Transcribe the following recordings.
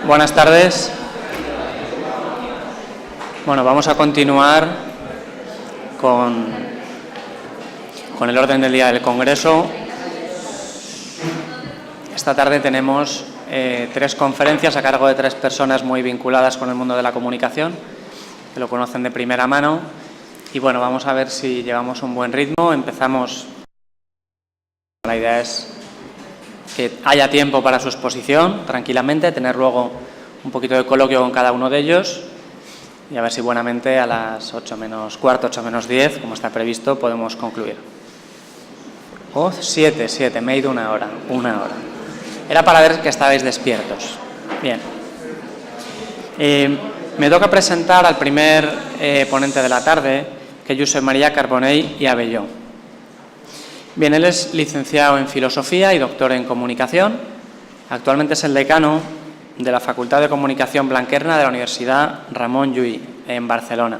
Buenas tardes. Bueno, vamos a continuar con el orden del día del Congreso. Esta tarde tenemos 3 conferencias a cargo de 3 personas muy vinculadas con el mundo de la comunicación, que lo conocen de primera mano. Y bueno, vamos a ver si llevamos un buen ritmo. Empezamos. La idea es que haya tiempo para su exposición, tranquilamente, tener luego un poquito de coloquio con cada uno de ellos y a ver si buenamente a las 8 menos cuarto, 8 menos 10, como está previsto, podemos concluir. O 7, me he ido una hora. Era para ver que estabais despiertos. Bien. Me toca presentar al primer ponente de la tarde, que es Josep María Carbonell i Abelló. Bien, él es licenciado en Filosofía y doctor en Comunicación. Actualmente es el decano de la Facultad de Comunicación Blanquerna de la Universidad Ramon Llull, en Barcelona.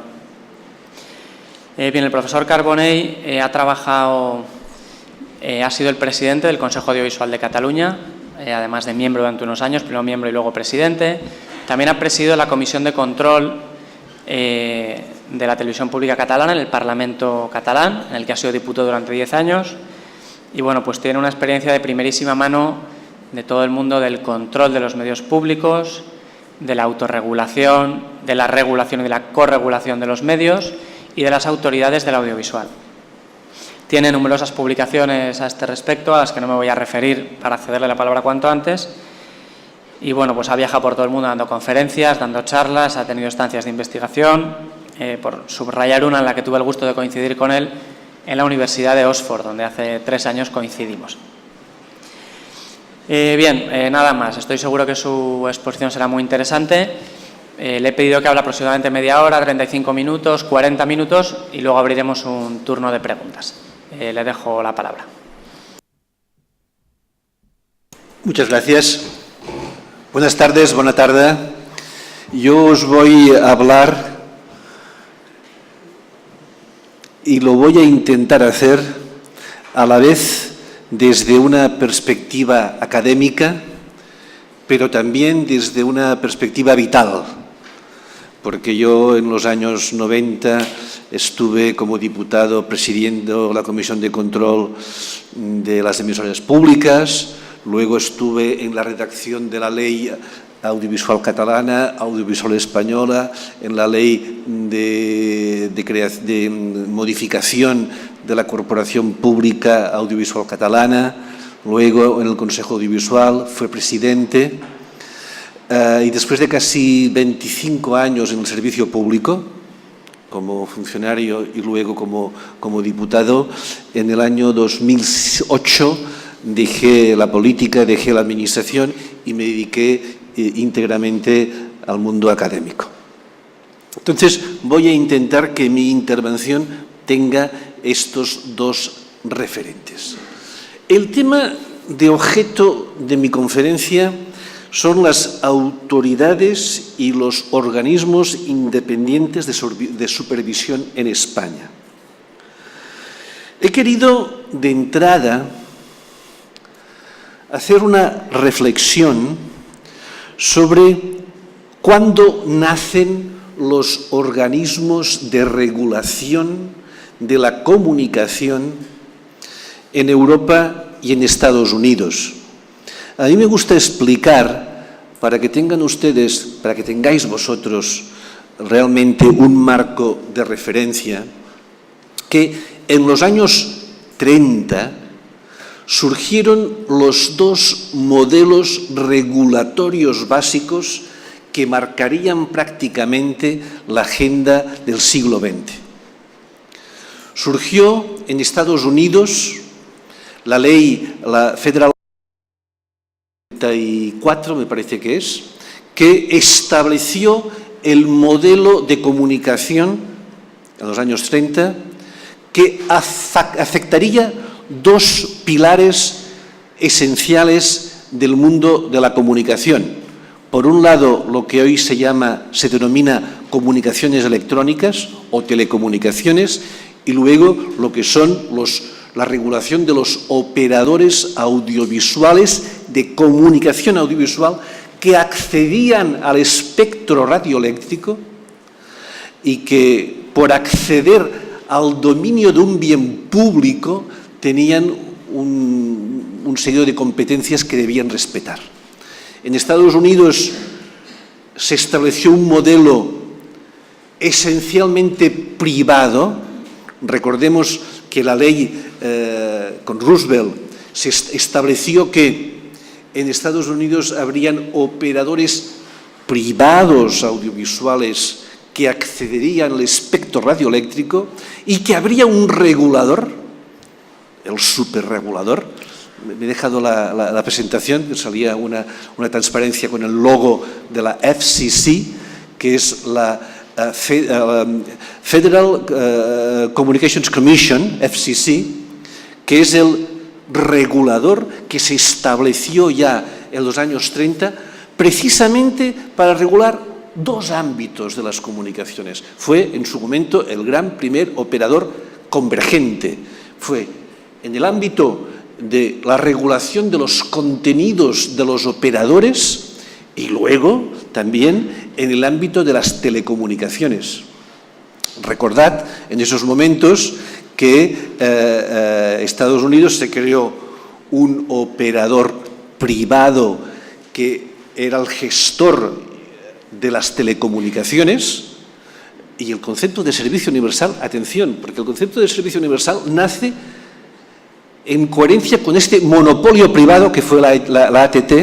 Bien, el profesor Carbonell ha sido el presidente del Consejo Audiovisual de Cataluña, además de miembro durante unos años, primero miembro y luego presidente. También ha presidido la Comisión de Control de la Televisión Pública Catalana en el Parlamento catalán, en el que ha sido diputado durante 10 años. Y bueno, pues tiene una experiencia de primerísima mano de todo el mundo del control de los medios públicos, de la autorregulación, de la regulación y de la corregulación de los medios y de las autoridades del audiovisual. Tiene numerosas publicaciones a este respecto, a las que no me voy a referir para cederle la palabra cuanto antes. Y bueno, pues ha viajado por todo el mundo dando conferencias, dando charlas, ha tenido estancias de investigación, por subrayar una en la que tuve el gusto de coincidir con él en la Universidad de Oxford, donde hace 3 años coincidimos. Nada más. Estoy seguro que su exposición será muy interesante. Le he pedido que hable aproximadamente media hora, 35 minutos, 40 minutos y luego abriremos un turno de preguntas. Le dejo la palabra. Muchas gracias. Buenas tardes, buena tarde. Yo os voy a hablar y lo voy a intentar hacer a la vez desde una perspectiva académica, pero también desde una perspectiva vital, porque yo en los años 90 estuve como diputado presidiendo la Comisión de Control de las Emisoras Públicas, luego estuve en la redacción de la Ley Audiovisual Catalana, Audiovisual Española, en la Ley de modificación de la Corporación Pública Audiovisual Catalana, luego en el Consejo Audiovisual, fue presidente y después de casi 25 años en el servicio público, como funcionario y luego como diputado, en el año 2008 dejé la política, dejé la administración y me dediqué íntegramente al mundo académico. Entonces, voy a intentar que mi intervención tenga estos 2 referentes. El tema de objeto de mi conferencia son las autoridades y los organismos independientes de supervisión en España. He querido, de entrada, hacer una reflexión sobre cuándo nacen los organismos de regulación de la comunicación en Europa y en Estados Unidos. A mí me gusta explicar, para que tengáis vosotros realmente un marco de referencia, que en los años 30 surgieron los 2 modelos regulatorios básicos que marcarían prácticamente la agenda del siglo XX. Surgió en Estados Unidos la Federal 34, me parece que estableció el modelo de comunicación en los años 30 que afectaría 2 pilares esenciales del mundo de la comunicación. Por un lado, lo que hoy se denomina comunicaciones electrónicas o telecomunicaciones, y luego lo que son la regulación de los operadores audiovisuales de comunicación audiovisual que accedían al espectro radioeléctrico y que por acceder al dominio de un bien público tenían un serio de competencias que debían respetar. En Estados Unidos se estableció un modelo esencialmente privado. Recordemos que la ley con Roosevelt se estableció que en Estados Unidos habrían operadores privados audiovisuales que accederían al espectro radioeléctrico y que habría un regulador, el superregulador. Me he dejado la presentación, salía una transparencia con el logo de la FCC, que es la Federal Communications Commission, FCC, que es el regulador que se estableció ya en los años 30 precisamente para regular dos ámbitos de las comunicaciones. Fue en su momento el gran primer operador convergente. Fue en el ámbito de la regulación de los contenidos de los operadores y luego también en el ámbito de las telecomunicaciones. Recordad en esos momentos que Estados Unidos se creó un operador privado que era el gestor de las telecomunicaciones y el concepto de servicio universal, atención, porque el concepto de servicio universal nace en coherencia con este monopolio privado que fue la ATT,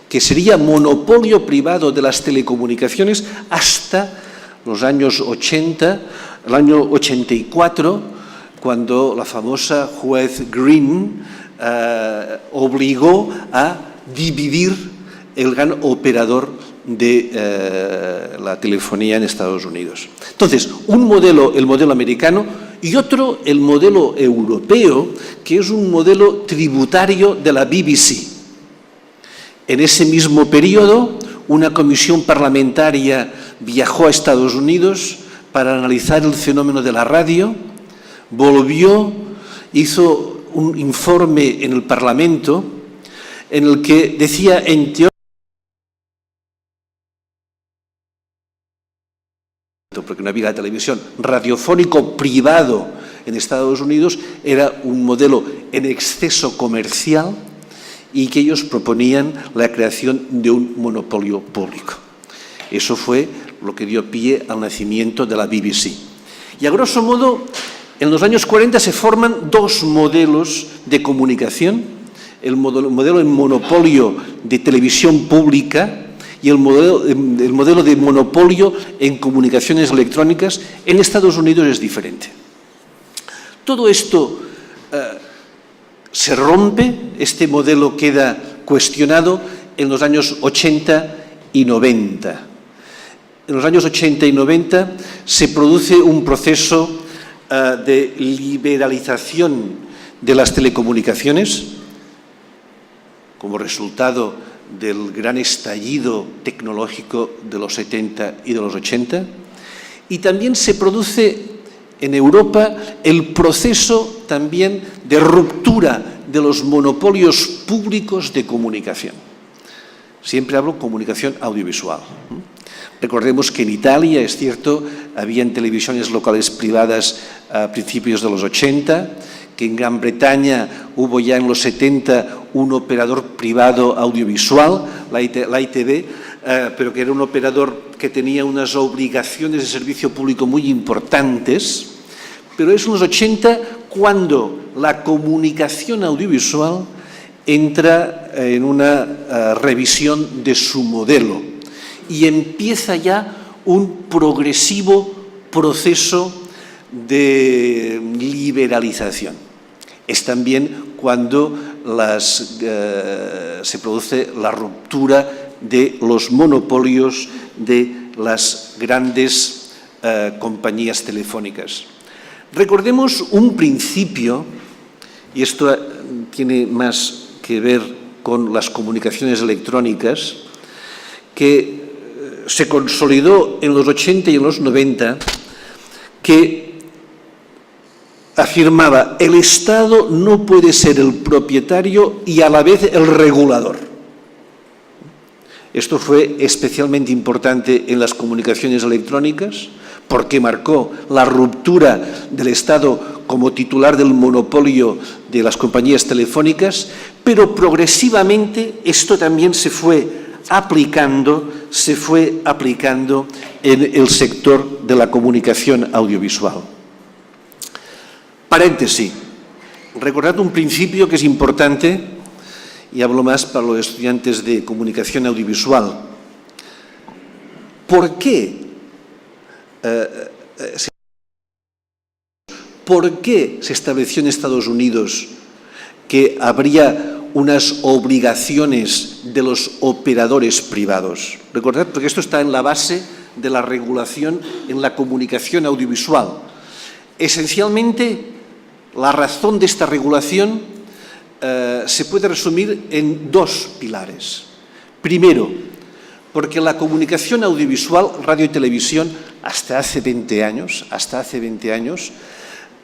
que sería monopolio privado de las telecomunicaciones hasta los años 80, el año 84, cuando la famosa juez Green obligó a dividir el gran operador de la telefonía en Estados Unidos. Entonces, un modelo, el modelo americano, y otro, el modelo europeo, que es un modelo tributario de la BBC. En ese mismo periodo, una comisión parlamentaria viajó a Estados Unidos para analizar el fenómeno de la radio, volvió, hizo un informe en el Parlamento en el que decía, en teoría, porque no había la televisión, radiofónico privado en Estados Unidos era un modelo en exceso comercial y que ellos proponían la creación de un monopolio público. Eso fue lo que dio pie al nacimiento de la BBC. Y a grosso modo, en los años 40 se forman dos modelos de comunicación, el modelo en monopolio de televisión pública y el modelo de monopolio en comunicaciones electrónicas. En Estados Unidos es diferente. Todo esto se rompe, este modelo queda cuestionado en los años 80 y 90. En los años 80 y 90 se produce un proceso de liberalización de las telecomunicaciones como resultado del gran estallido tecnológico de los 70 y de los 80, y también se produce en Europa el proceso también de ruptura de los monopolios públicos de comunicación. Siempre hablo de comunicación audiovisual. Recordemos que en Italia, es cierto, habían televisiones locales privadas a principios de los 80, que en Gran Bretaña hubo ya en los 70 un operador privado audiovisual, la ITV, pero que era un operador que tenía unas obligaciones de servicio público muy importantes, pero es en los 80 cuando la comunicación audiovisual entra en una revisión de su modelo y empieza ya un progresivo proceso de liberalización. Es también cuando se produce la ruptura de los monopolios de las grandes compañías telefónicas. Recordemos un principio, y esto tiene más que ver con las comunicaciones electrónicas, que se consolidó en los 80 y en los 90, que afirmaba el Estado no puede ser el propietario y a la vez el regulador. Esto fue especialmente importante en las comunicaciones electrónicas porque marcó la ruptura del Estado como titular del monopolio de las compañías telefónicas, pero progresivamente esto también se fue aplicando en el sector de la comunicación audiovisual. Paréntesis. Recordad un principio que es importante, y hablo más para los estudiantes de comunicación audiovisual. ¿Por qué se estableció en Estados Unidos que habría unas obligaciones de los operadores privados? Recordad, porque esto está en la base de la regulación en la comunicación audiovisual. Esencialmente, la razón de esta regulación se puede resumir en dos pilares. Primero, porque la comunicación audiovisual, radio y televisión, hasta hace 20 años,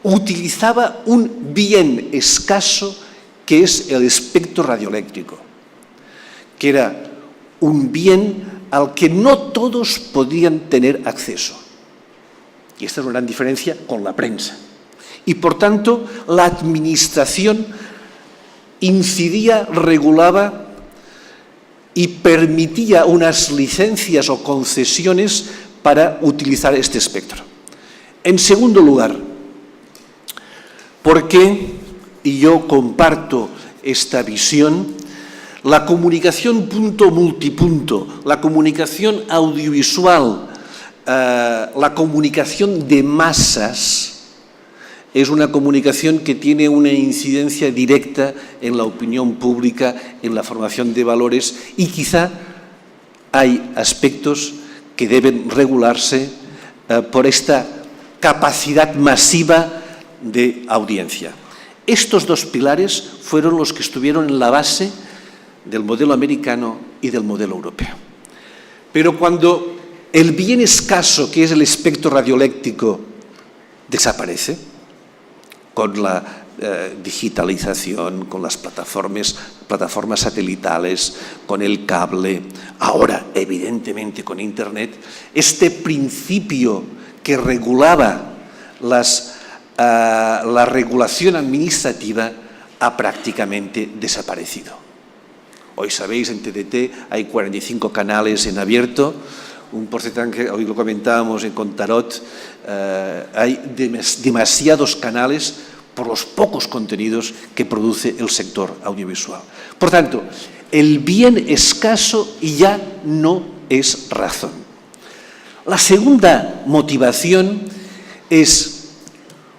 utilizaba un bien escaso que es el espectro radioeléctrico, que era un bien al que no todos podían tener acceso. Y esta es una gran diferencia con la prensa. Y, por tanto, la administración incidía, regulaba y permitía unas licencias o concesiones para utilizar este espectro. En segundo lugar, porque, y yo comparto esta visión, la comunicación punto multipunto, la comunicación audiovisual, la comunicación de masas, es una comunicación que tiene una incidencia directa en la opinión pública, en la formación de valores, y quizá hay aspectos que deben regularse por esta capacidad masiva de audiencia. Estos dos pilares fueron los que estuvieron en la base del modelo americano y del modelo europeo. Pero cuando el bien escaso, que es el espectro radioeléctrico, desaparece, con la digitalización, con las plataformas satelitales, con el cable, ahora evidentemente con Internet, este principio que regulaba la regulación administrativa ha prácticamente desaparecido. Hoy sabéis, en TDT hay 45 canales en abierto, un porcentaje, hoy lo comentábamos con Tarot, hay demasiados canales por los pocos contenidos que produce el sector audiovisual. Por tanto, el bien escaso ya no es razón. La segunda motivación es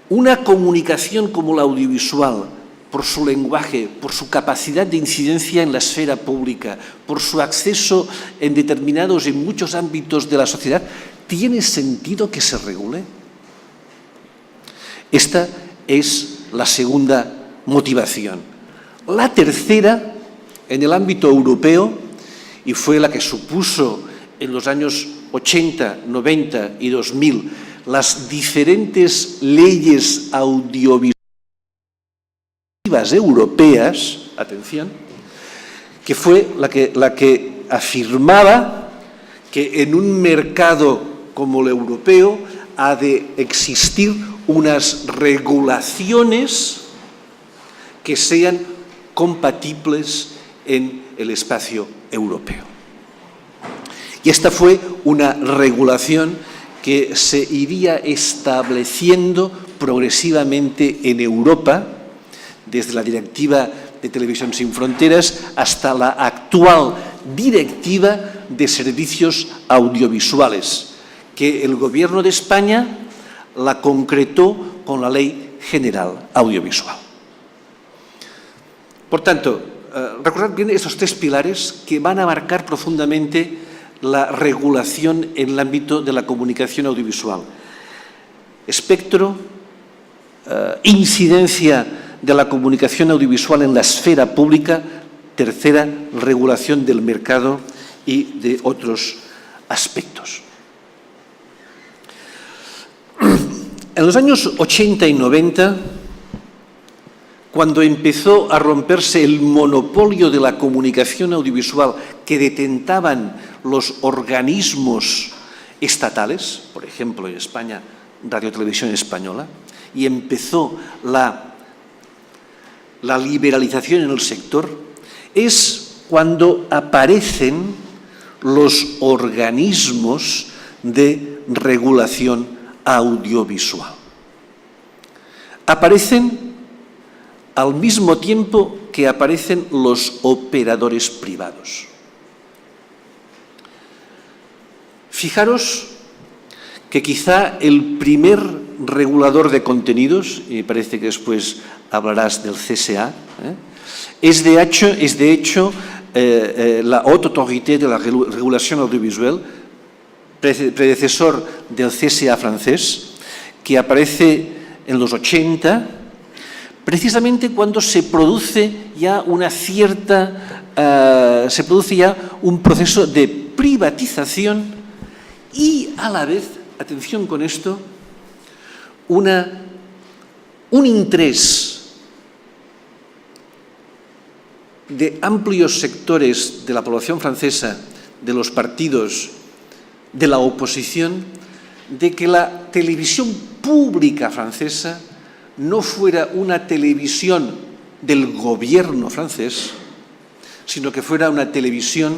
una comunicación como la audiovisual, por su lenguaje, por su capacidad de incidencia en la esfera pública, por su acceso en muchos ámbitos de la sociedad, ¿tiene sentido que se regule? Esta es la segunda motivación. La tercera, en el ámbito europeo, y fue la que supuso en los años 80, 90 y 2000 las diferentes leyes audiovisuales europeas, atención, que fue la que afirmaba que en un mercado como el europeo ha de existir unas regulaciones que sean compatibles en el espacio europeo. Y esta fue una regulación que se iría estableciendo progresivamente en Europa, desde la Directiva de Televisión sin Fronteras hasta la actual Directiva de Servicios Audiovisuales, que el Gobierno de España la concretó con la Ley General Audiovisual. Por tanto, recordad bien estos tres pilares que van a marcar profundamente la regulación en el ámbito de la comunicación audiovisual. Espectro, incidencia de la comunicación audiovisual en la esfera pública, tercera, regulación del mercado y de otros aspectos. En los años 80 y 90, cuando empezó a romperse el monopolio de la comunicación audiovisual que detentaban los organismos estatales, por ejemplo en España Radio Televisión Española, y empezó la liberalización en el sector, es cuando aparecen los organismos de regulación audiovisual. Aparecen al mismo tiempo que aparecen los operadores privados. Fijaros que quizá el primer regulador de contenidos, y parece que después hablarás del CSA, es de hecho la Haute Autorité de la Regulación Audiovisual, predecesor del CSA francés, que aparece en los 80, precisamente cuando se produce ya un proceso de privatización y a la vez, atención con esto, un interés de amplios sectores de la población francesa, de los partidos, de la oposición, de que la televisión pública francesa no fuera una televisión del gobierno francés, sino que fuera una televisión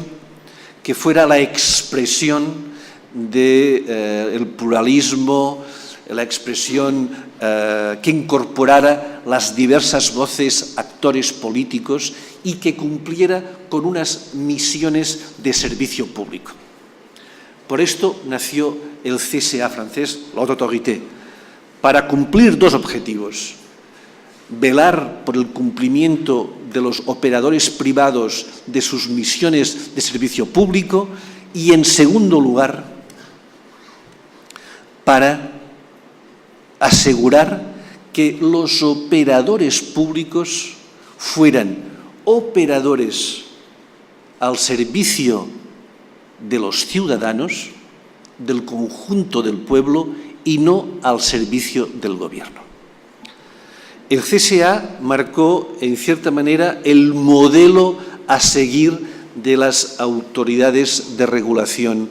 que fuera la expresión del pluralismo, la expresión que incorporara las diversas voces, actores políticos y que cumpliera con unas misiones de servicio público. Por esto nació el CSA francés, la Haute Autorité, para cumplir dos objetivos: velar por el cumplimiento de los operadores privados de sus misiones de servicio público y, en segundo lugar, para asegurar que los operadores públicos fueran operadores al servicio de los ciudadanos, del conjunto del pueblo y no al servicio del gobierno. El CSA marcó, en cierta manera, el modelo a seguir de las autoridades de regulación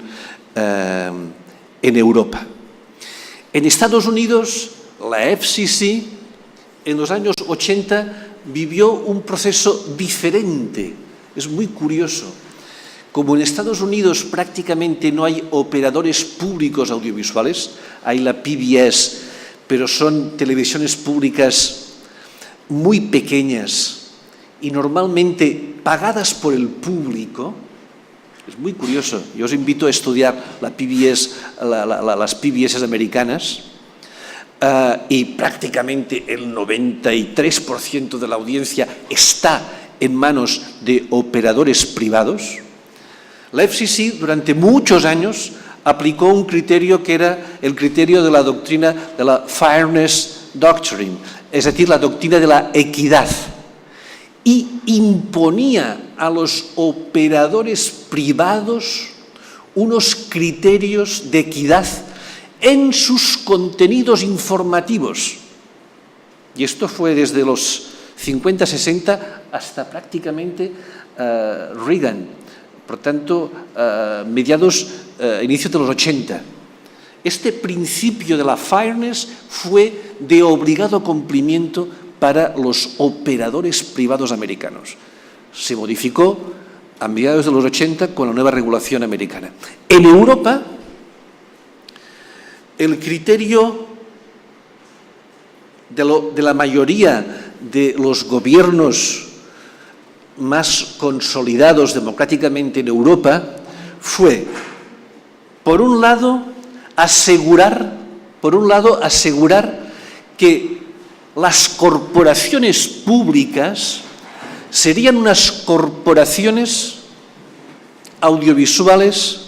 en Europa. En Estados Unidos, la FCC, en los años 80, vivió un proceso diferente. Es muy curioso. Como en Estados Unidos prácticamente no hay operadores públicos audiovisuales, hay la PBS, pero son televisiones públicas muy pequeñas y normalmente pagadas por el público. Es muy curioso. Yo os invito a estudiar la PBS, las PBS americanas, y prácticamente el 93% de la audiencia está en manos de operadores privados. La FCC durante muchos años aplicó un criterio que era el criterio de la doctrina de la Fairness Doctrine, es decir, la doctrina de la equidad, y imponía a los operadores privados unos criterios de equidad en sus contenidos informativos. Y esto fue desde los 50-60 hasta prácticamente Reagan, por tanto, inicios de los 80. Este principio de la fairness fue de obligado cumplimiento para los operadores privados americanos. Se modificó a mediados de los 80 con la nueva regulación americana. En Europa, el criterio de la mayoría de los gobiernos más consolidados democráticamente en Europa fue, por un lado, asegurar que las corporaciones públicas serían unas corporaciones audiovisuales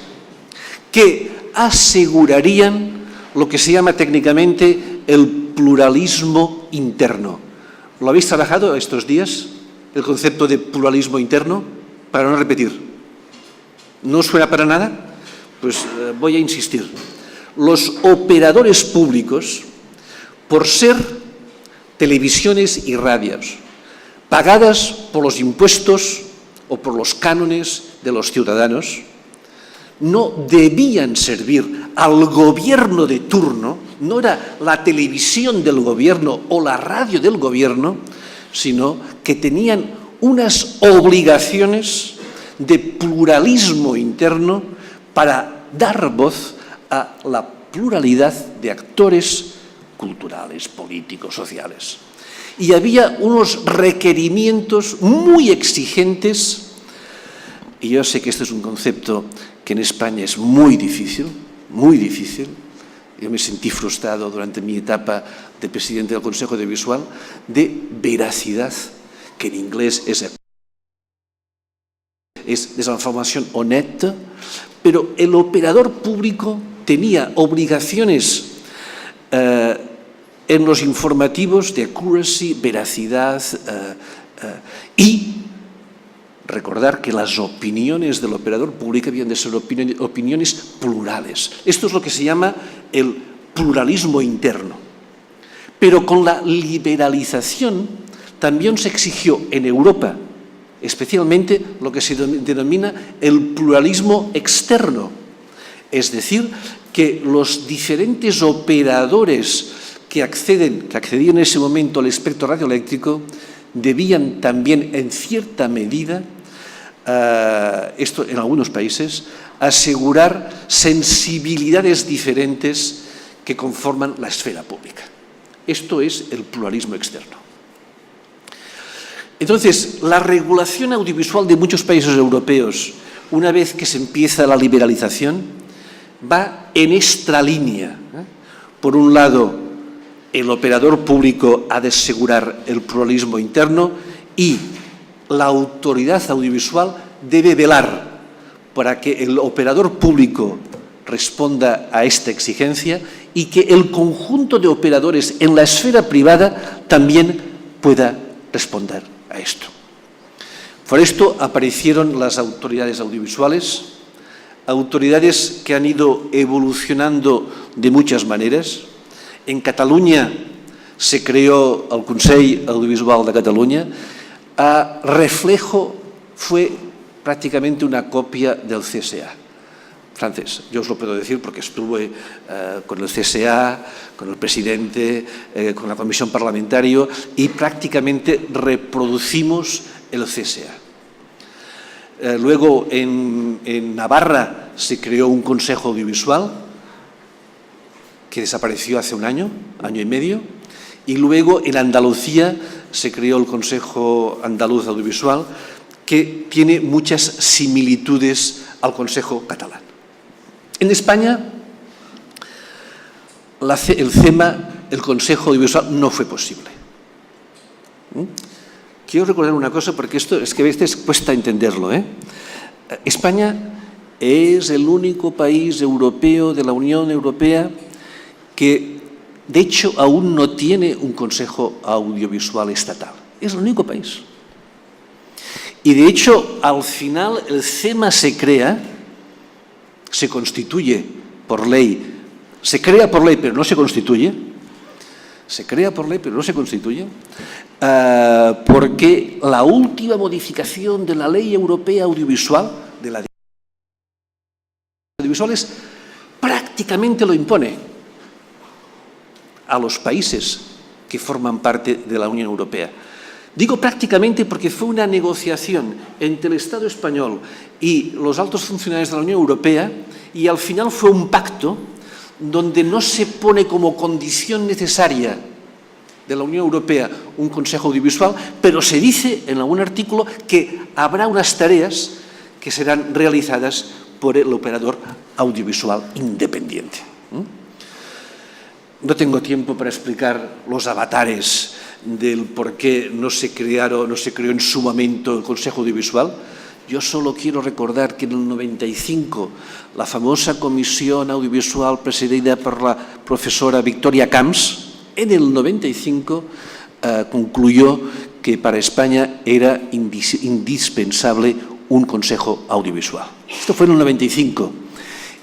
que asegurarían lo que se llama técnicamente el pluralismo interno. ¿Lo habéis trabajado estos días, el concepto de pluralismo interno? Para no repetir. ¿No os suena para nada? Pues voy a insistir. Los operadores públicos, por ser televisiones y radios, pagadas por los impuestos o por los cánones de los ciudadanos, no debían servir al gobierno de turno, no era la televisión del gobierno o la radio del gobierno, sino que tenían unas obligaciones de pluralismo interno para dar voz a la pluralidad de actores culturales, políticos, sociales. Y había unos requerimientos muy exigentes, y yo sé que este es un concepto que en España es muy difícil, muy difícil. Yo me sentí frustrado durante mi etapa de presidente del Consejo Audiovisual, de veracidad, que en inglés es de la información honesta, pero el operador público tenía obligaciones en los informativos de accuracy, veracidad y recordar que las opiniones del operador público habían de ser opiniones plurales. Esto es lo que se llama el pluralismo interno. Pero con la liberalización también se exigió en Europa, especialmente lo que se denomina el pluralismo externo. Es decir, que los diferentes operadores que accedían en ese momento al espectro radioeléctrico debían también, en cierta medida, esto en algunos países, asegurar sensibilidades diferentes que conforman la esfera pública. Esto es el pluralismo externo. Entonces, la regulación audiovisual de muchos países europeos, una vez que se empieza la liberalización, va en esta línea. Por un lado, el operador público ha de asegurar el pluralismo interno y la autoridad audiovisual debe velar para que el operador público responda a esta exigencia y que el conjunto de operadores en la esfera privada también pueda responder a esto. Por esto aparecieron las autoridades audiovisuales, autoridades que han ido evolucionando de muchas maneras. En Cataluña se creó el Consell Audiovisual de Cataluña. A reflejo fue prácticamente una copia del CSA francés. Yo os lo puedo decir porque estuve con el CSA, con el presidente, con la comisión parlamentaria y prácticamente reproducimos el CSA. Luego en Navarra se creó un Consejo Audiovisual que desapareció hace un año y medio, y luego en Andalucía se creó el Consejo Andaluz Audiovisual, que tiene muchas similitudes al Consejo Catalán. En España, el CEMA, el Consejo Audiovisual, no fue posible. Quiero recordar una cosa, porque esto es que a veces cuesta entenderlo. España es el único país europeo de la Unión Europea que, de hecho, aún no tiene un Consejo Audiovisual estatal. Es el único país. Y, de hecho, al final el CEMA se crea, se constituye por ley, se crea por ley pero no se constituye, se crea por ley pero no se constituye, porque la última modificación de la ley europea audiovisual, de la audiovisuales, prácticamente lo impone a los países que forman parte de la Unión Europea. Digo prácticamente porque fue una negociación entre el Estado español y los altos funcionarios de la Unión Europea y al final fue un pacto donde no se pone como condición necesaria de la Unión Europea un Consejo Audiovisual, pero se dice en algún artículo que habrá unas tareas que serán realizadas por el operador audiovisual independiente. No tengo tiempo para explicar los avatares del por qué no se creó en su momento el Consejo Audiovisual. Yo solo quiero recordar que en el 95 la famosa comisión audiovisual presidida por la profesora Victoria Camps, en el 95 concluyó que para España era indispensable un Consejo Audiovisual. Esto fue en el 95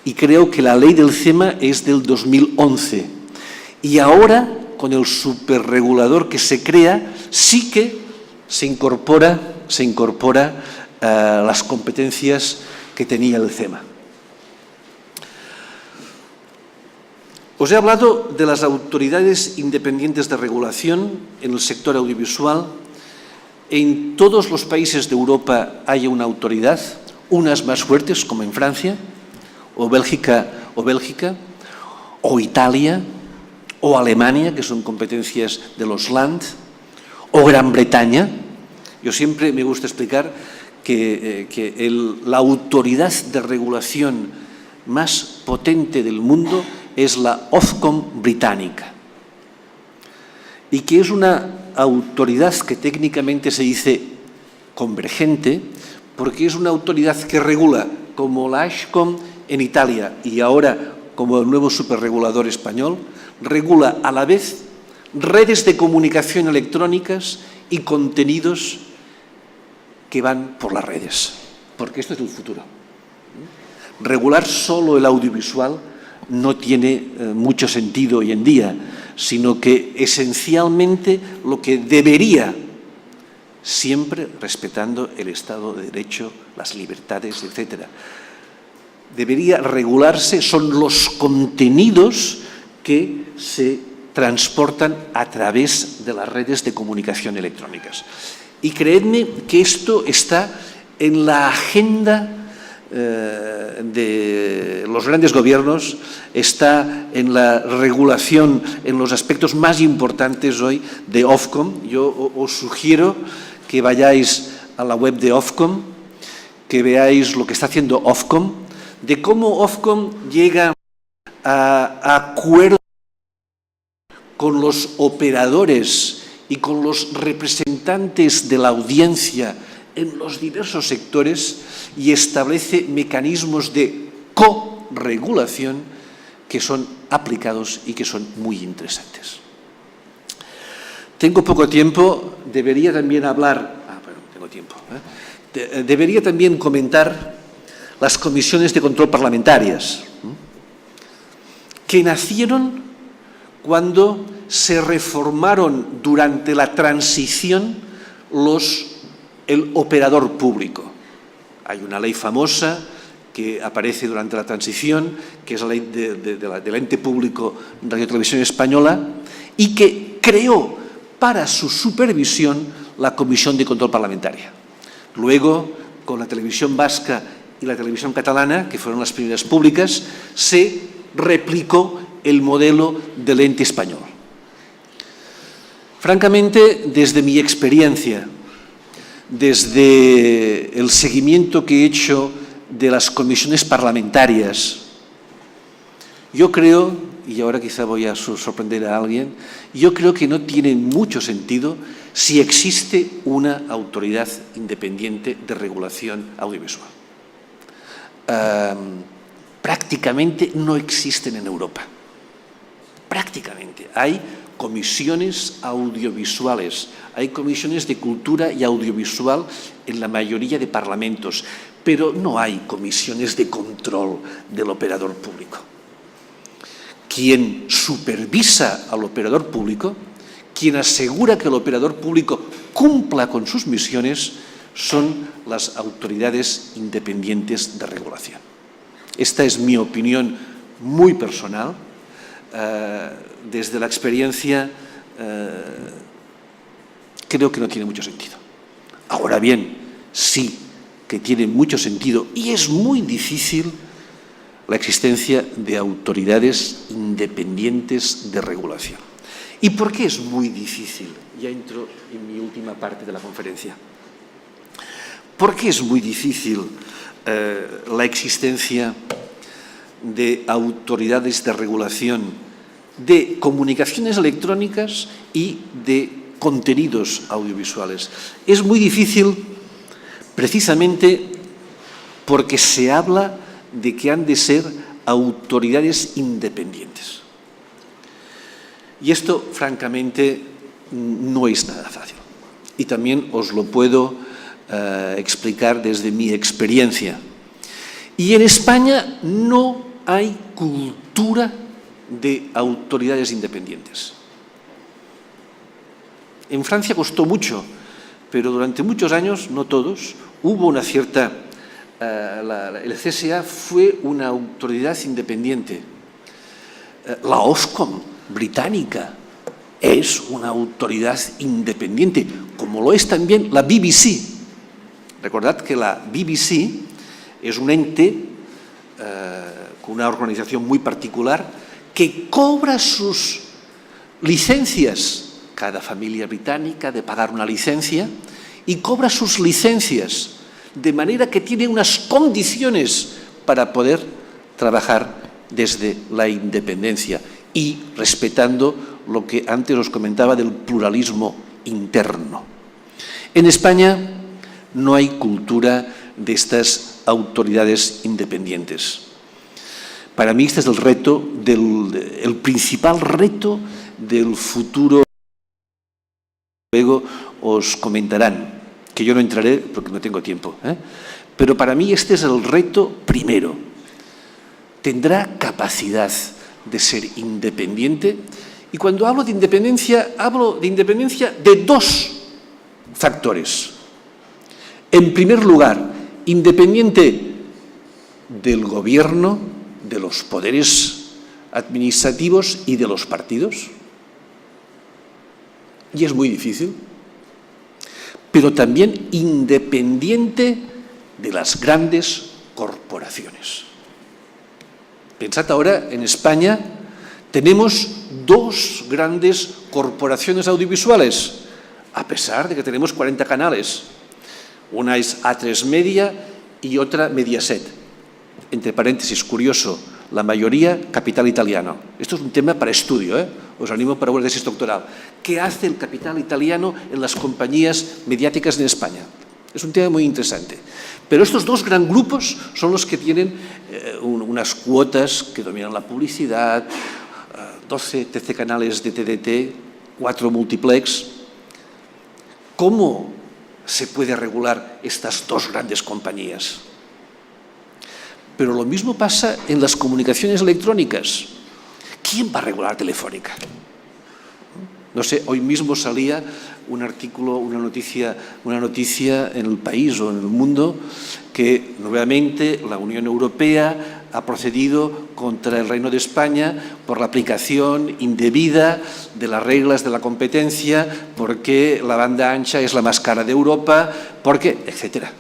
y creo que la ley del CEMA es del 2011 y ahora, con el superregulador que se crea, sí que se incorpora las competencias que tenía el CEMA. Os he hablado de las autoridades independientes de regulación en el sector audiovisual. En todos los países de Europa hay una autoridad, unas más fuertes, como en Francia, o Bélgica, o Italia, o Alemania, que son competencias de los Land, o Gran Bretaña. Yo siempre me gusta explicar que la autoridad de regulación más potente del mundo es la Ofcom británica, y que es una autoridad que técnicamente se dice convergente, porque es una autoridad que regula como la Ashcom en Italia y ahora como el nuevo superregulador español, regula a la vez redes de comunicación electrónicas y contenidos que van por las redes, porque esto es el futuro. Regular solo el audiovisual no tiene mucho sentido hoy en día, sino que esencialmente lo que debería, siempre respetando el Estado de Derecho, las libertades, etc., debería regularse son los contenidos que se transportan a través de las redes de comunicación electrónicas. Y creedme que esto está en la agenda de los grandes gobiernos, está en la regulación, en los aspectos más importantes hoy de Ofcom. Yo os sugiero que vayáis a la web de Ofcom, que veáis lo que está haciendo Ofcom, de cómo Ofcom llega a acuerdos con los operadores y con los representantes de la audiencia en los diversos sectores y establece mecanismos de corregulación que son aplicados y que son muy interesantes. Tengo poco tiempo, debería también debería también comentar las comisiones de control parlamentarias, que nacieron cuando se reformaron durante la transición el operador público. Hay una ley famosa que aparece durante la transición, que es la ley del ente público Radio Televisión Española, y que creó para su supervisión la Comisión de Control Parlamentaria. Luego, con la televisión vasca y la televisión catalana, que fueron las primeras públicas, se replicó el modelo del ente español. Francamente, desde mi experiencia, desde el seguimiento que he hecho de las comisiones parlamentarias, yo creo, y ahora quizá voy a sorprender a alguien, yo creo que no tiene mucho sentido si existe una autoridad independiente de regulación audiovisual. Prácticamente no existen en Europa. Prácticamente. Hay comisiones audiovisuales, hay comisiones de cultura y audiovisual en la mayoría de parlamentos, pero no hay comisiones de control del operador público. Quien supervisa al operador público, quien asegura que el operador público cumpla con sus misiones, son las autoridades independientes de regulación. Esta es mi opinión muy personal. Desde la experiencia, creo que no tiene mucho sentido. Ahora bien, sí que tiene mucho sentido y es muy difícil la existencia de autoridades independientes de regulación. ¿Y por qué es muy difícil? Ya entro en mi última parte de la conferencia. ¿Por qué es muy difícil la existencia de autoridades de regulación de comunicaciones electrónicas y de contenidos audiovisuales? Es muy difícil precisamente porque se habla de que han de ser autoridades independientes. Y esto, francamente, no es nada fácil. Y también os lo puedo explicar desde mi experiencia. Y en España no hay cultura de autoridades independientes. En Francia costó mucho pero durante muchos años, no todos, hubo una cierta... el CSA fue una autoridad independiente. La Ofcom británica es una autoridad independiente, como lo es también la BBC. Recordad que la BBC es un ente con una organización muy particular que cobra sus licencias. Cada familia británica ha de pagar una licencia y cobra sus licencias, de manera que tiene unas condiciones para poder trabajar desde la independencia y respetando lo que antes os comentaba del pluralismo interno. En España no hay cultura de estas autoridades independientes. Para mí este es el reto, el principal reto del futuro. Luego os comentarán, que yo no entraré porque no tengo tiempo, pero para mí este es el reto primero. ¿Tendrá capacidad de ser independiente? Y cuando hablo de independencia de dos factores. En primer lugar, independiente del gobierno, de los poderes administrativos y de los partidos. Y es muy difícil. Pero también independiente de las grandes corporaciones. Pensad ahora, en España tenemos dos grandes corporaciones audiovisuales, a pesar de que tenemos 40 canales. Una es A3 Media y otra Mediaset. Entre paréntesis, curioso, la mayoría capital italiano. Esto es un tema para estudio, os animo para una tesis doctoral. ¿Qué hace el capital italiano en las compañías mediáticas en España? Es un tema muy interesante. Pero estos dos gran grupos son los que tienen unas cuotas que dominan la publicidad, 12, 13 canales de TDT, 4 multiplex. ¿Cómo se puede regular estas dos grandes compañías? Pero lo mismo pasa en las comunicaciones electrónicas. ¿Quién va a regular Telefónica? No sé, hoy mismo salía un artículo, una noticia en El País o en El Mundo que nuevamente la Unión Europea ha procedido contra el Reino de España por la aplicación indebida de las reglas de la competencia, porque la banda ancha es la más cara de Europa, porque, etcétera.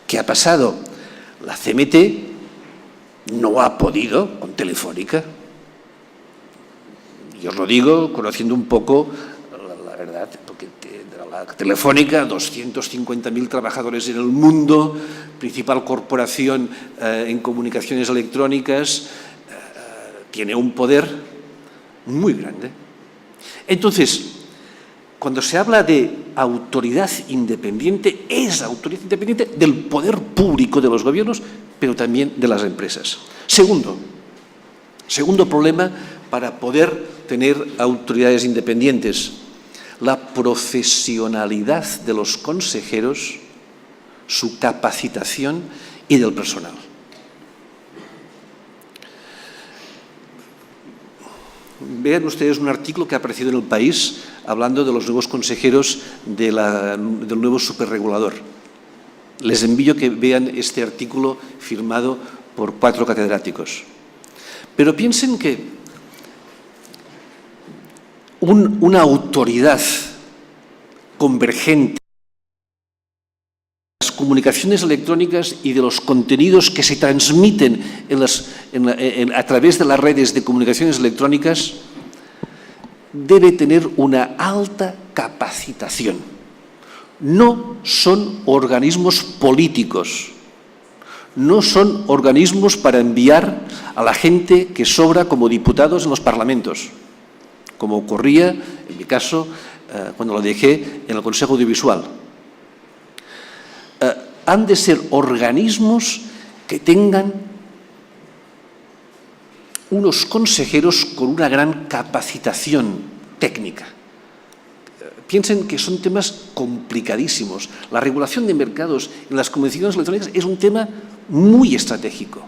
¿Qué ha pasado? La CMT no ha podido con Telefónica. Yo os lo digo conociendo un poco la verdad, porque la Telefónica, 250.000 trabajadores en el mundo, principal corporación en comunicaciones electrónicas, tiene un poder muy grande. Entonces, cuando se habla de autoridad independiente, es autoridad independiente del poder público de los gobiernos, pero también de las empresas. Segundo problema para poder tener autoridades independientes, la profesionalidad de los consejeros, su capacitación y del personal. Vean ustedes un artículo que ha aparecido en El País hablando de los nuevos consejeros del nuevo superregulador. Les envío que vean este artículo firmado por 4 catedráticos. Pero piensen que una autoridad convergente de las comunicaciones electrónicas y de los contenidos que se transmiten a través de las redes de comunicaciones electrónicas debe tener una alta capacitación. No son organismos políticos, no son organismos para enviar a la gente que sobra como diputados en los parlamentos, como ocurría, en mi caso, cuando lo dejé en el Consejo Audiovisual. Han de ser organismos que tengan unos consejeros con una gran capacitación técnica. Piensen que son temas complicadísimos. La regulación de mercados en las comunicaciones electrónicas es un tema muy estratégico.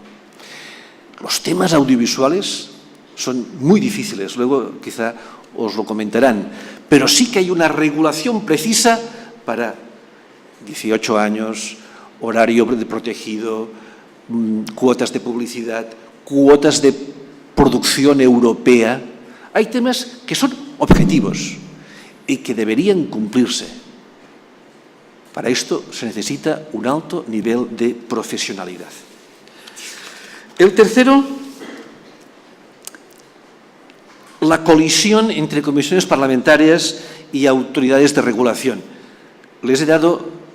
Los temas audiovisuales son muy difíciles, luego quizá os lo comentarán, pero sí que hay una regulación precisa para 18 años, horario protegido, cuotas de publicidad, cuotas de producción europea. Hay temas que son objetivos y que deberían cumplirse. Para esto se necesita un alto nivel de profesionalidad. El tercero, la colisión entre comisiones parlamentarias y autoridades de regulación.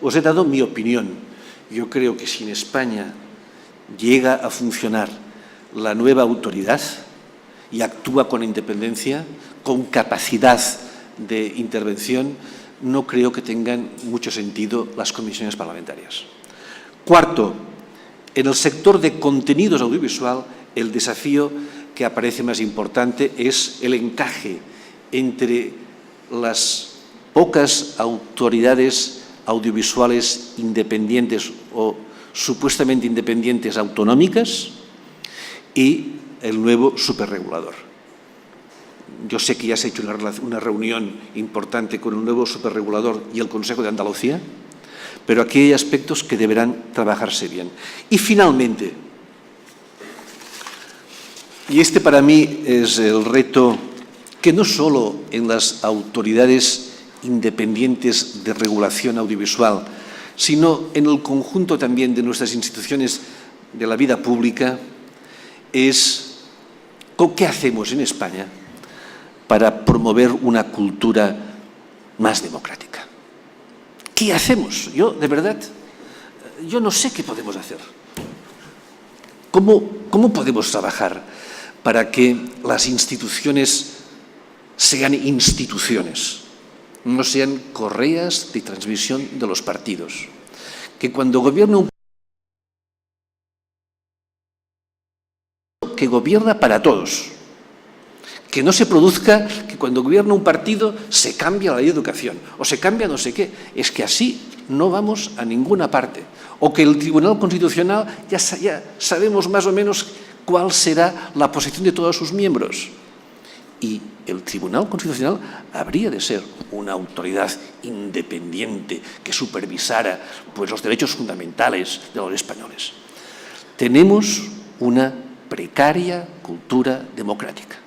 Os he dado mi opinión. Yo creo que si en España llega a funcionar la nueva autoridad y actúa con independencia, con capacidad de intervención, no creo que tengan mucho sentido las comisiones parlamentarias. Cuarto, en el sector de contenidos audiovisual, el desafío que aparece más importante es el encaje entre las pocas autoridades audiovisuales independientes o supuestamente independientes autonómicas y el nuevo superregulador. Yo sé que ya se ha hecho una reunión importante con el nuevo superregulador y el Consejo de Andalucía, pero aquí hay aspectos que deberán trabajarse bien. Y finalmente, y este para mí es el reto que no solo en las autoridades independientes de regulación audiovisual, sino en el conjunto también de nuestras instituciones de la vida pública, es ¿qué hacemos en España para promover una cultura más democrática? ¿Qué hacemos? Yo, de verdad, yo no sé qué podemos hacer. ¿Cómo podemos trabajar para que las instituciones sean instituciones, no sean correas de transmisión de los partidos? Que cuando gobierna un que gobierna para todos, que no se produzca que cuando gobierna un partido se cambia la ley de educación o se cambia no sé qué. Es que así no vamos a ninguna parte. O que el Tribunal Constitucional ya sabemos más o menos cuál será la posición de todos sus miembros. Y el Tribunal Constitucional habría de ser una autoridad independiente que supervisara pues, los derechos fundamentales de los españoles. Tenemos una precaria cultura democrática.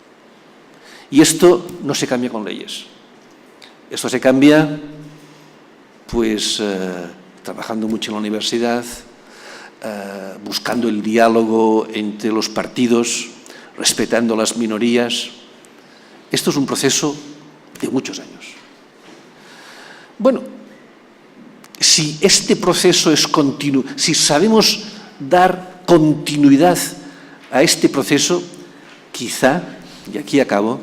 Y esto no se cambia con leyes. Esto se cambia, pues, trabajando mucho en la universidad, buscando el diálogo entre los partidos, respetando las minorías. Esto es un proceso de muchos años. Bueno, si este proceso es continuo, si sabemos dar continuidad a este proceso, quizá, y aquí acabo,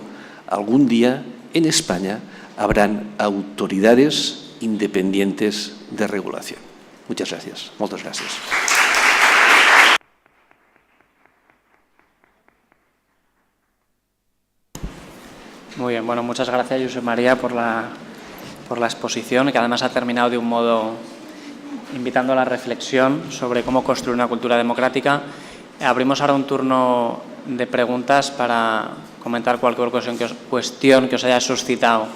algún día en España habrán autoridades independientes de regulación. Muchas gracias. Muchas gracias. Muy bien, bueno, muchas gracias, Josep María, por la exposición, que además ha terminado de un modo invitando a la reflexión sobre cómo construir una cultura democrática. Abrimos ahora un turno de preguntas para comentar cualquier cuestión que os haya suscitado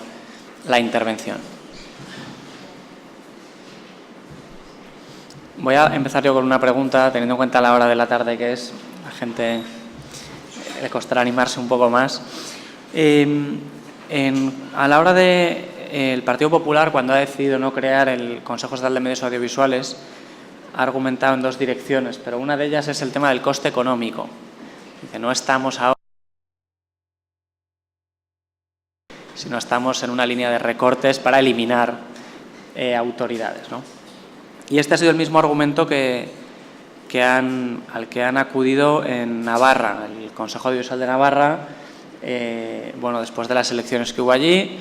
la intervención. Voy a empezar yo con una pregunta, teniendo en cuenta la hora de la tarde que es, la gente le costará animarse un poco más. A la hora el Partido Popular, cuando ha decidido no crear el Consejo Estatal de Medios Audiovisuales, ha argumentado en dos direcciones, pero una de ellas es el tema del coste económico. Dice, no estamos ahora, sino estamos en una línea de recortes para eliminar autoridades, ¿no? Y este ha sido el mismo argumento al que han acudido en Navarra, el Consejo Audiovisual de Navarra. Bueno, después de las elecciones que hubo allí,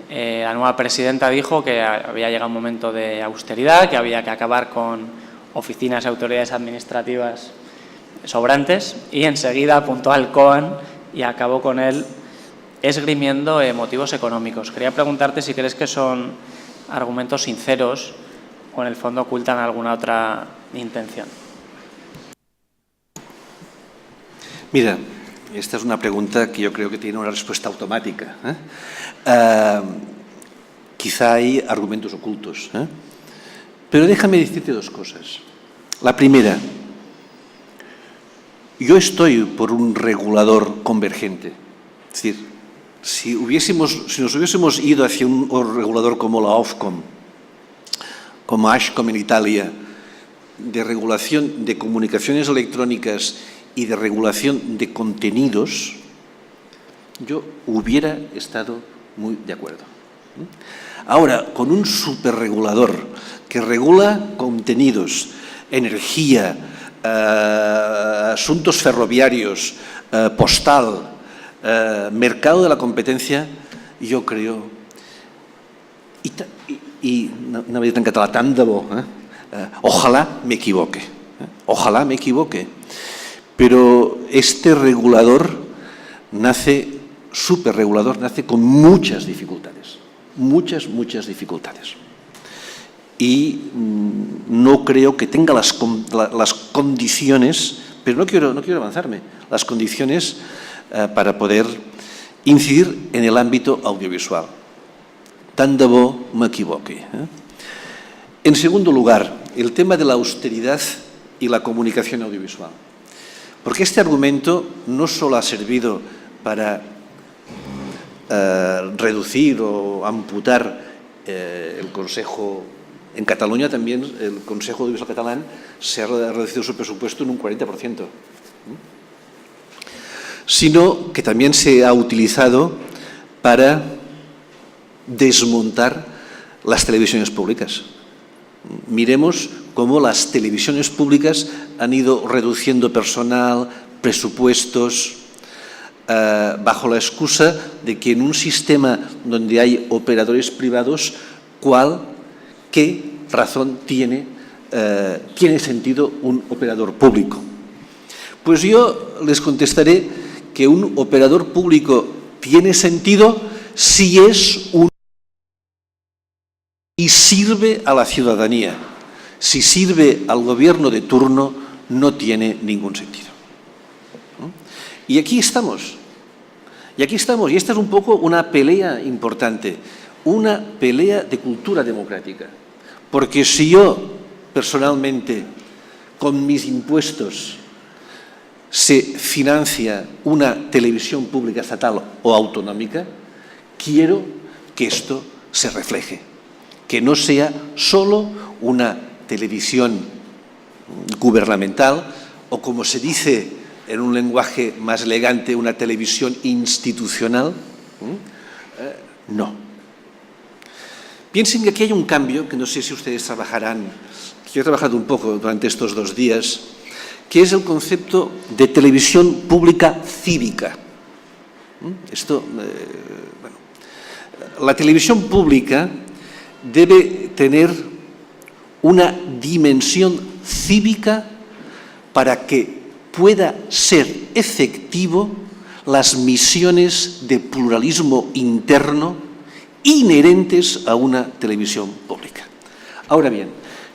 la nueva presidenta dijo que había llegado un momento de austeridad, que había que acabar con oficinas y autoridades administrativas sobrantes, y enseguida apuntó al COAN y acabó con él esgrimiendo motivos económicos. Quería preguntarte si crees que son argumentos sinceros o en el fondo ocultan alguna otra intención. Mira, esta es una pregunta que yo creo que tiene una respuesta automática. Quizá hay argumentos ocultos, Pero déjame decirte dos cosas. La primera, yo estoy por un regulador convergente. Es decir, si nos hubiésemos ido hacia un regulador como la Ofcom, como ASCOM en Italia, de regulación de comunicaciones electrónicas y de regulación de contenidos, yo hubiera estado muy de acuerdo. Ahora, con un superregulador que regula contenidos, energía, asuntos ferroviarios, postal, mercado de la competencia, yo creo, y no me digan en català, tant de bo, ojalá me equivoque, ojalá me equivoque, pero este regulador superregulador nace con muchas dificultades, muchas dificultades. Y no creo que tenga las condiciones, pero no quiero avanzarme, las condiciones para poder incidir en el ámbito audiovisual. Tant de bo me equivoque. En segundo lugar, el tema de la austeridad y la comunicación audiovisual. Porque este argumento no solo ha servido para reducir o amputar el Consejo. En Cataluña también el Consejo Audiovisual Catalán se ha reducido su presupuesto en un 40%, sino que también se ha utilizado para desmontar las televisiones públicas. Miremos cómo las televisiones públicas han ido reduciendo personal, presupuestos, bajo la excusa de que en un sistema donde hay operadores privados, ¿qué razón tiene sentido un operador público? Pues yo les contestaré que un operador público tiene sentido si es y sirve a la ciudadanía. Si sirve al gobierno de turno, no tiene ningún sentido. Y aquí estamos. Y esta es un poco una pelea importante, una pelea de cultura democrática. Porque si yo, personalmente, con mis impuestos, se financia una televisión pública estatal o autonómica, quiero que esto se refleje, que no sea solo una televisión gubernamental o, como se dice en un lenguaje más elegante, una televisión institucional. No. Piensen que aquí hay un cambio, que no sé si ustedes trabajarán, que yo he trabajado un poco durante estos 2 días, que es el concepto de televisión pública cívica. La televisión pública debe tener una dimensión cívica para que pueda ser efectivo las misiones de pluralismo interno inherentes a una televisión pública. Ahora bien,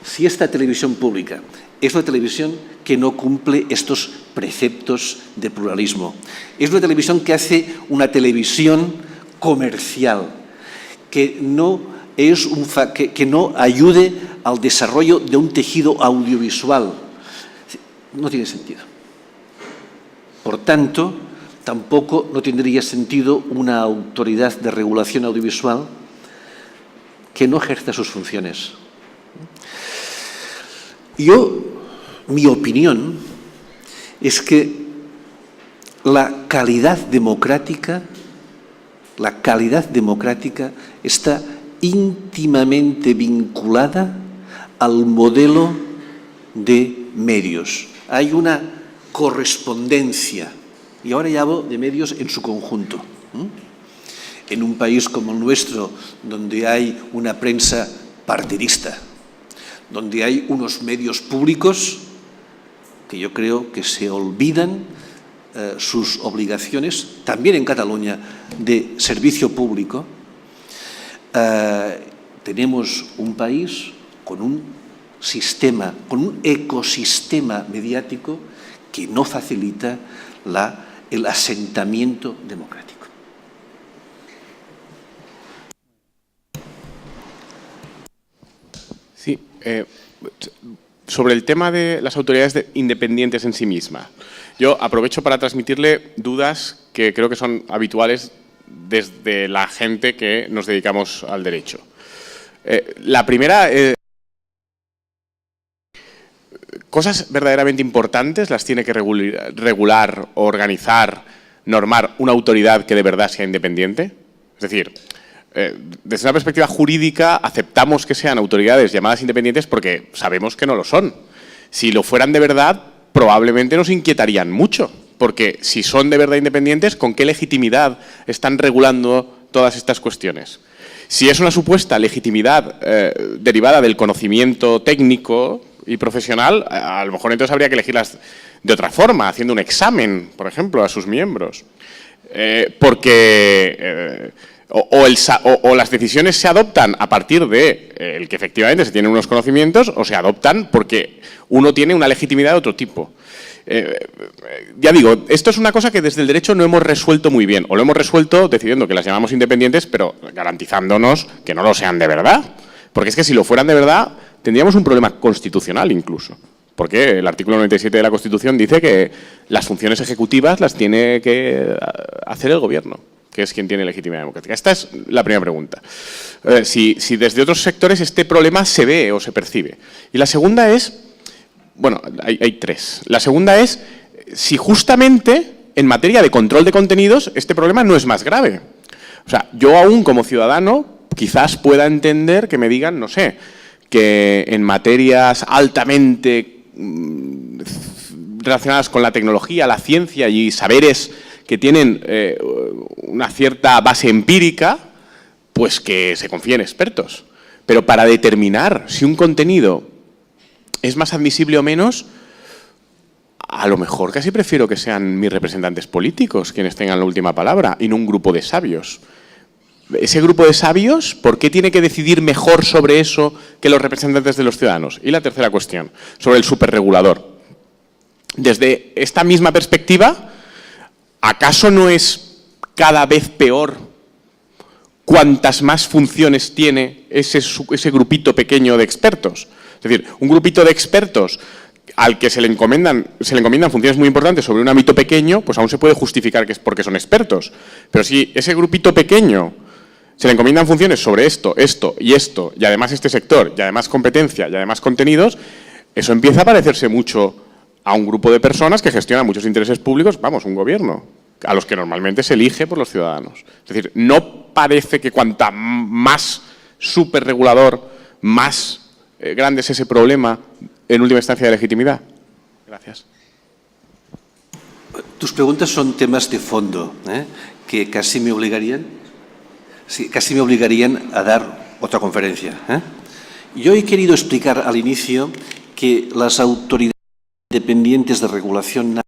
si esta televisión pública es una televisión que no cumple estos preceptos de pluralismo, es una televisión que hace una televisión comercial, que no ayude al desarrollo de un tejido audiovisual, no tiene sentido. Por tanto, tampoco no tendría sentido una autoridad de regulación audiovisual que no ejerza sus funciones. Mi opinión es que la calidad democrática está íntimamente vinculada al modelo de medios. Hay una correspondencia, y ahora ya hablo de medios en su conjunto. En un país como el nuestro, donde hay una prensa partidista, donde hay unos medios públicos que yo creo que se olvidan sus obligaciones, también en Cataluña, de servicio público, tenemos un país con un ecosistema mediático que no facilita el asentamiento democrático. Sí. Sí, sobre el tema de las autoridades independientes en sí mismas. Yo aprovecho para transmitirle dudas que creo que son habituales desde la gente que nos dedicamos al derecho. La primera, cosas verdaderamente importantes las tiene que regular, organizar, normar una autoridad que de verdad sea independiente. Es decir, desde una perspectiva jurídica aceptamos que sean autoridades llamadas independientes porque sabemos que no lo son. Si lo fueran de verdad, probablemente nos inquietarían mucho, porque si son de verdad independientes, ¿con qué legitimidad están regulando todas estas cuestiones? Si es una supuesta legitimidad derivada del conocimiento técnico y profesional, a lo mejor entonces habría que elegirlas de otra forma, haciendo un examen, por ejemplo, a sus miembros. O las decisiones se adoptan a partir de el que efectivamente se tienen unos conocimientos, o se adoptan porque uno tiene una legitimidad de otro tipo. Ya digo, esto es una cosa que desde el derecho no hemos resuelto muy bien, o lo hemos resuelto decidiendo que las llamamos independientes, pero garantizándonos que no lo sean de verdad. Porque es que si lo fueran de verdad, tendríamos un problema constitucional incluso. Porque el artículo 97 de la Constitución dice que las funciones ejecutivas las tiene que hacer el Gobierno, que es quien tiene legitimidad democrática. Esta es la primera pregunta. Si desde otros sectores este problema se ve o se percibe. Y la segunda es, bueno, hay tres. La segunda es si justamente en materia de control de contenidos este problema no es más grave. O sea, yo aún como ciudadano quizás pueda entender que me digan, no sé, que en materias altamente relacionadas con la tecnología, la ciencia y saberes que tienen una cierta base empírica, pues que se confíen expertos. Pero para determinar si un contenido es más admisible o menos, a lo mejor casi prefiero que sean mis representantes políticos quienes tengan la última palabra y no un grupo de sabios. Ese grupo de sabios, ¿por qué tiene que decidir mejor sobre eso que los representantes de los ciudadanos? Y la tercera cuestión, sobre el superregulador. Desde esta misma perspectiva, ¿acaso no es cada vez peor cuantas más funciones tiene ese grupito pequeño de expertos? Es decir, un grupito de expertos al que se le encomiendan funciones muy importantes sobre un ámbito pequeño, pues aún se puede justificar que es porque son expertos. Pero si ese grupito pequeño se le encomiendan funciones sobre esto, y además este sector, y además competencia, y además contenidos, eso empieza a parecerse mucho a un grupo de personas que gestionan muchos intereses públicos, vamos, un gobierno, a los que normalmente se elige por los ciudadanos. Es decir, no parece que cuanta más superregulador, más grande es ese problema en última instancia de legitimidad. Gracias. Tus preguntas son temas de fondo, que casi me obligarían a dar otra conferencia. Yo he querido explicar al inicio que las autoridades independientes de regulación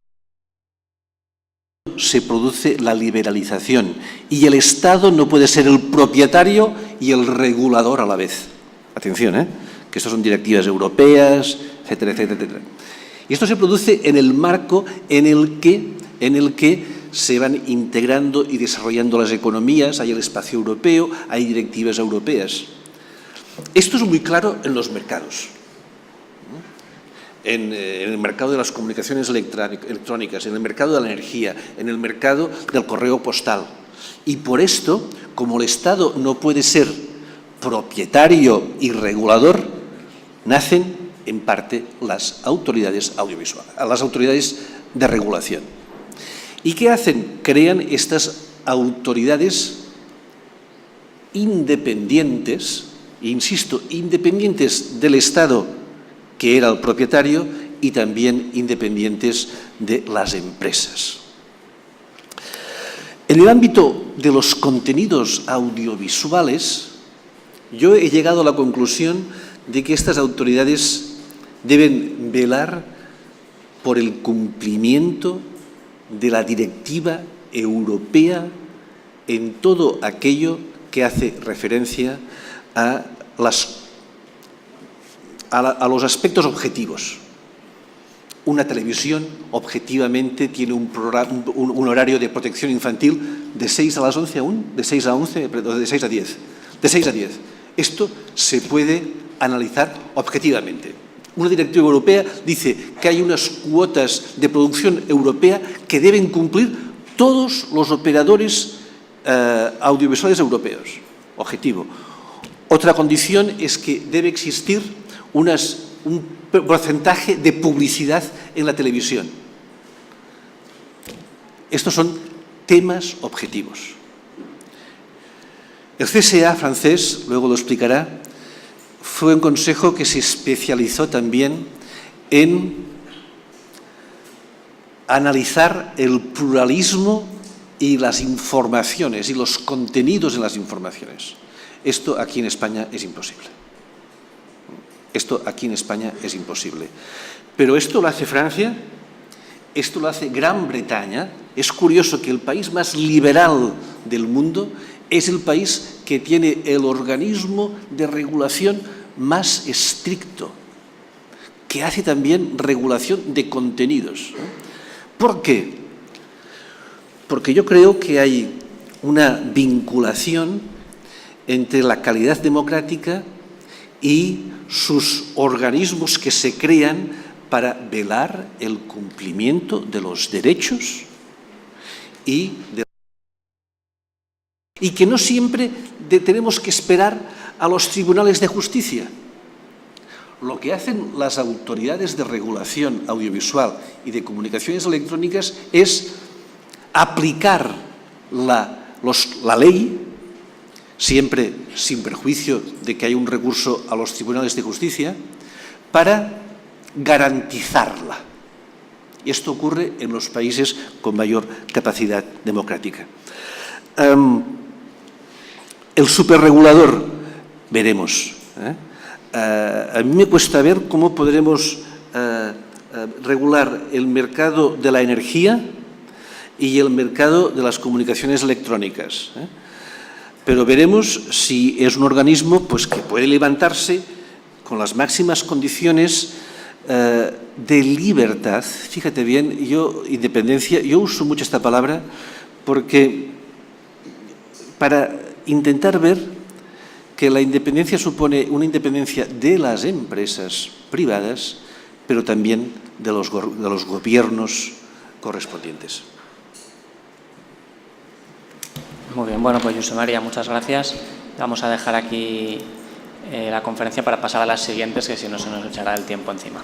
se produce la liberalización y el Estado no puede ser el propietario y el regulador a la vez. Atención, que estas son directivas europeas, etcétera, etcétera, etcétera. Y esto se produce en el marco en el que se van integrando y desarrollando las economías, hay el espacio europeo, hay directivas europeas. Esto es muy claro en los mercados. En el mercado de las comunicaciones electrónicas, en el mercado de la energía, en el mercado del correo postal. Y por esto, como el Estado no puede ser propietario y regulador, nacen en parte las autoridades audiovisuales, las autoridades de regulación. ¿Y qué hacen? Crean estas autoridades independientes, insisto, independientes del Estado, que era el propietario, y también independientes de las empresas. En el ámbito de los contenidos audiovisuales, yo he llegado a la conclusión de que estas autoridades deben velar por el cumplimiento de la directiva europea en todo aquello que hace referencia a los aspectos objetivos. Una televisión objetivamente tiene un horario de protección infantil de 6 a las 11 aún, de 6 a 11, perdón, de 6 a 10. De 6 a 10. Esto se puede analizar objetivamente. Una directiva europea dice que hay unas cuotas de producción europea que deben cumplir todos los operadores audiovisuales europeos. Objetivo. Otra condición es que debe existir un porcentaje de publicidad en la televisión. Estos son temas objetivos. El CSA francés, luego lo explicará, fue un consejo que se especializó también en analizar el pluralismo y las informaciones y los contenidos de las informaciones. Esto aquí en España es imposible. Esto aquí en España es imposible. Pero esto lo hace Francia, esto lo hace Gran Bretaña. Es curioso que el país más liberal del mundo es el país que tiene el organismo de regulación más estricto, que hace también regulación de contenidos. ¿Por qué? Porque yo creo que hay una vinculación entre la calidad democrática y sus organismos que se crean para velar el cumplimiento de los derechos y que no siempre tenemos que esperar a los tribunales de justicia. Lo que hacen las autoridades de regulación audiovisual y de comunicaciones electrónicas es aplicar la ley, siempre sin perjuicio de que haya un recurso a los tribunales de justicia, para garantizarla. Y esto ocurre en los países con mayor capacidad democrática. El superregulador, veremos. A mí me cuesta ver cómo podremos regular el mercado de la energía y el mercado de las comunicaciones electrónicas. Pero veremos si es un organismo pues, que puede levantarse con las máximas condiciones de libertad. Fíjate bien, independencia, yo uso mucho esta palabra porque para intentar ver que la independencia supone una independencia de las empresas privadas, pero también de los gobiernos correspondientes. Muy bien, bueno, pues Josep María, muchas gracias. Vamos a dejar aquí la conferencia para pasar a las siguientes, que si no se nos echará el tiempo encima.